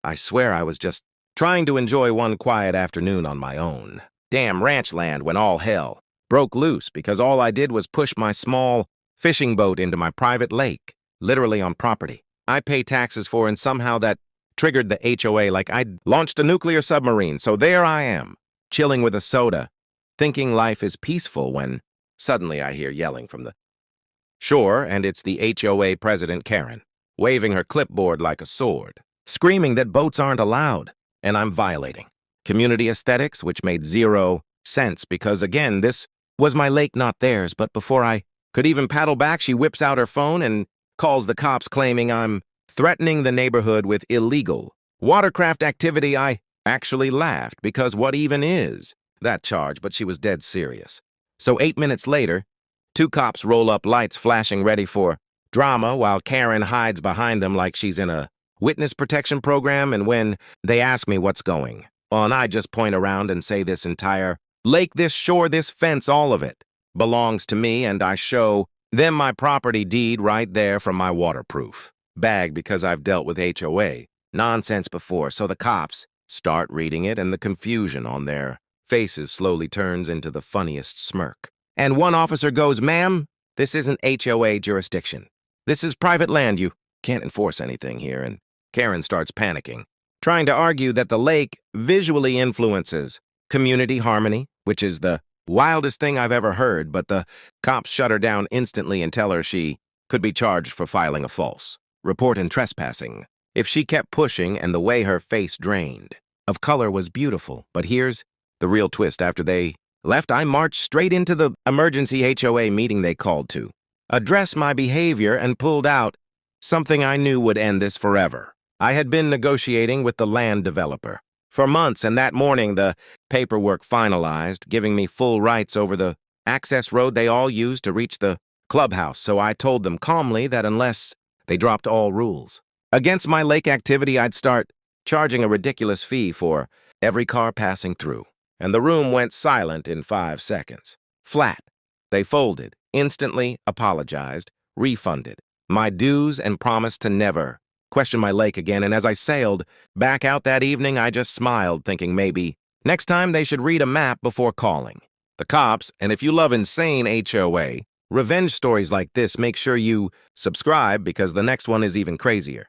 I swear I was just trying to enjoy one quiet afternoon on my own. Damn ranch land when all hell broke loose because all I did was push my small fishing boat into my private lake, literally on property I pay taxes for, and somehow that triggered the HOA like I'd launched a nuclear submarine. So there I am, chilling with a soda, thinking life is peaceful when suddenly I hear yelling from the shore, and it's the HOA president, Karen, waving her clipboard like a sword, screaming that boats aren't allowed, and I'm violating community aesthetics, which made zero sense because, again, this was my lake, not theirs. But before I could even paddle back, she whips out her phone and calls the cops, claiming I'm threatening the neighborhood with illegal watercraft activity. I actually laughed because what even is that charge? But she was dead serious. So 8 minutes later, 2 cops roll up, lights flashing, ready for drama, while Karen hides behind them like she's in a witness protection program. And when they ask me what's going on, I just point around and say this entire lake, this shore, this fence, all of it belongs to me, and I show them my property deed right there from my waterproof bag because I've dealt with HOA nonsense before. So the cops start reading it, and the confusion on their faces slowly turns into the funniest smirk. And one officer goes, "Ma'am, this isn't HOA jurisdiction. This is private land. You can't enforce anything here." And Karen starts panicking, trying to argue that the lake visually influences community harmony, which is the wildest thing I've ever heard. But the cops shut her down instantly and tell her she could be charged for filing a false report and trespassing if she kept pushing. And the way her face drained of color was beautiful. But here's the real twist. After they left, I marched straight into the emergency HOA meeting they called to address my behavior and pulled out something I knew would end this forever. I had been negotiating with the land developer for months, and that morning the paperwork finalized, giving me full rights over the access road they all used to reach the clubhouse. So I told them calmly that unless they dropped all rules against my lake activity, I'd start charging a ridiculous fee for every car passing through. And the room went silent in 5 seconds. Flat. They folded, instantly apologized, refunded my dues, and promised to never question my lake again. And as I sailed back out that evening, I just smiled, thinking maybe next time they should read a map before calling the cops. And if you love insane HOA revenge stories like this, make sure you subscribe because the next one is even crazier.